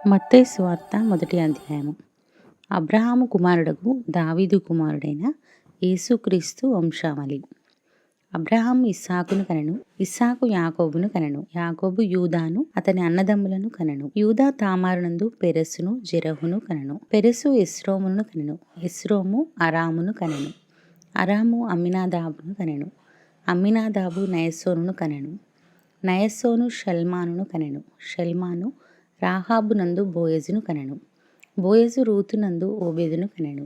మత్తయి సువార్త మొదటి అధ్యాయము. అబ్రహాము కుమారుడగు దావీదు కుమారుడైన యేసుక్రీస్తు వంశావళి. అబ్రహాము ఇస్సాకును కనెను, ఇస్సాకు యాకోబును కనెను, యాకోబు యూదాను అతని అన్నదమ్ములను కనెను, యూదా తామారునందు పెరెసును జెరహును కనెను, పెరెసు ఎస్రోమును కనెను, ఎస్రోము అరామును కనెను, అరాము అమ్మినాదాబును కనెను, అమ్మినాదాబు నయస్సోనును కనెను, నయస్సోను షల్మానును కనెను, షల్మాను రాహాబునందు బోయజును కనెను, బోయజు రూతునందు ఓబేదును కనెను,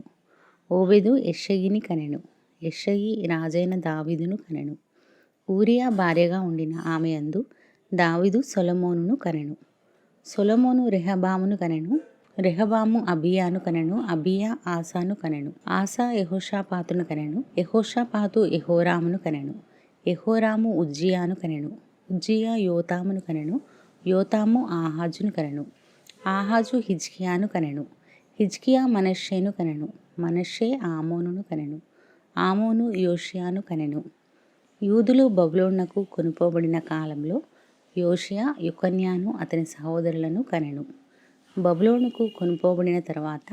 ఓబేదు యెషయిని కనెను, యెషయి రాజైన దావీదును కనెను, ఊరియా భార్యగా ఉండిన ఆమె యందు దావీదు సొలొమోనును కనెను, సొలొమోను రెహబామును కనెను, రెహబాము అబియాను కనెను, అబియా ఆసాను కనెను, ఆసా యెహోషాపాతును కనెను, యెహోషాపాతు యెహోరామును కనెను, యెహోరాము ఉజ్జియాను కనెను, ఉజ్జియా యోతామును కనెను, యోతాము ఆహాజును కనెను, ఆహాజు హిజ్కియాను కనెను, హిజ్కియా మనష్షేను కనెను, మనష్షే ఆమోనును కనెను, ఆమోను యోషియాను కనెను. యూదులు బబులోనునకు కొనుపోబడిన కాలంలో యోషియా యొకన్యాను అతని సహోదరులను కనెను. బబులోనుకు కొనుపోబడిన తర్వాత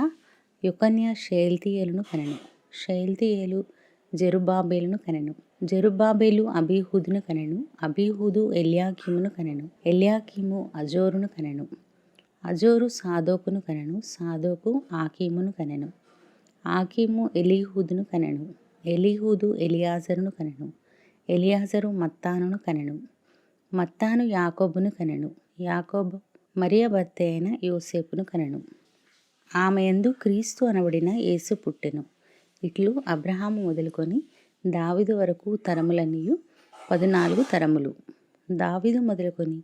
యొకన్యా షయల్తీయేలును కనెను, షయల్తీయేలు జెరుబ్బాబెలును కనెను, జెరుబ్బాబెలు అబీహూదును కనెను, అబీహూదు ఎల్యాకీమును కనెను, ఎల్యాకీము అజోరును కనెను, అజోరు సాదోకును కనెను, సాదోకు ఆకీమును కనెను, ఆకీము ఎలీహూదును కనెను, ఎలీహూదు ఎలియాజరును కనెను, ఎలియాజరు మత్తానును కనెను, మత్తాను యాకోబును కనెను, యాకోబు మరియ భర్త అయిన యోసేపును కనెను. ఆమె యందు క్రీస్తు అనబడిన యేసు పుట్టెను. ఇట్లు అబ్రహాము మొదలుకొని దావీదు వరకు తరములన్నీయు 14 తరములు. దావీదు మొదలుకొని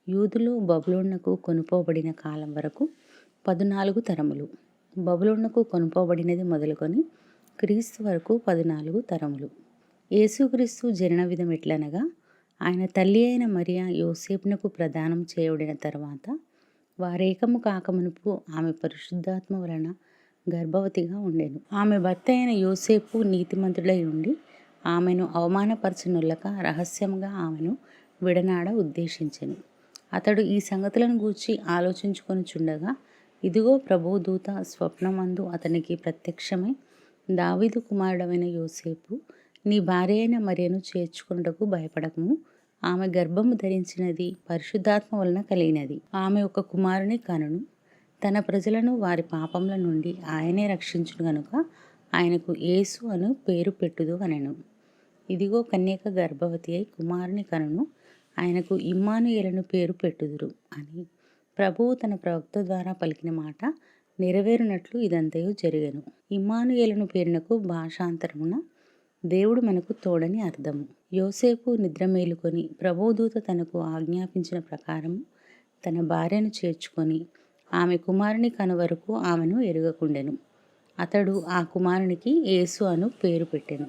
యూదులు బబులోనునకు కొనుపోబడిన కాలం వరకు 14 తరములు. బబులోనునకు కొనుపోబడినది మొదలుకొని క్రీస్తు వరకు 14 తరములు. యేసుక్రీస్తు జనన విధం ఎట్లనగా, ఆయన తల్లి అయిన మరియ యోసేపునకు ప్రదానం చేయబడిన తర్వాత వారేకము కాకమునుపు ఆమె పరిశుద్ధాత్మ వలన గర్భవతిగా ఉండెను. ఆమె భర్త అయిన యోసేపు నీతిమంతుడై ఉండి ఆమెను అవమానపరచనొల్లక రహస్యంగా ఆమెను విడనాడ ఉద్దేశించెను. అతడు ఈ సంగతులను గూర్చి ఆలోచించుకొనుచుండగా, ఇదిగో ప్రభువు దూత స్వప్నమందు అతనికి ప్రత్యక్షమై, దావీదు కుమారుడవైన యోసేపు, నీ భార్య అయిన మరియను చేర్చుకొనుటకు భయపడకము, ఆమె గర్భము ధరించినది పరిశుద్ధాత్మ వలన కలిగినది. ఆమె ఒక కుమారుని కనును, తన ప్రజలను వారి పాపముల నుండి ఆయనే రక్షించును గనుక ఆయనకు యేసు అను పేరు పెట్టుదు అనెను. ఇదిగో కన్యక గర్భవతి అయి కుమారుని కనును, ఆయనకు ఇమ్మానుయేలను పేరు పెట్టుదురు అని ప్రభువు తన ప్రవక్త ద్వారా పలికిన మాట నెరవేరునట్లు ఇదంతయు జరిగెను. ఇమ్మానుయేలను పేరునకు భాషాంతరమున దేవుడు మనకు తోడని అర్థము. యోసేపు నిద్ర మేలుకొని ప్రభుదూత తనకు ఆజ్ఞాపించిన ప్రకారము తన భార్యను చేర్చుకొని ఆమె కుమారుని కనువరకు ఆమెను ఎరుగకుండెను. అతడు ఆ కుమారునికి యేసు అను పేరు పెట్టెను.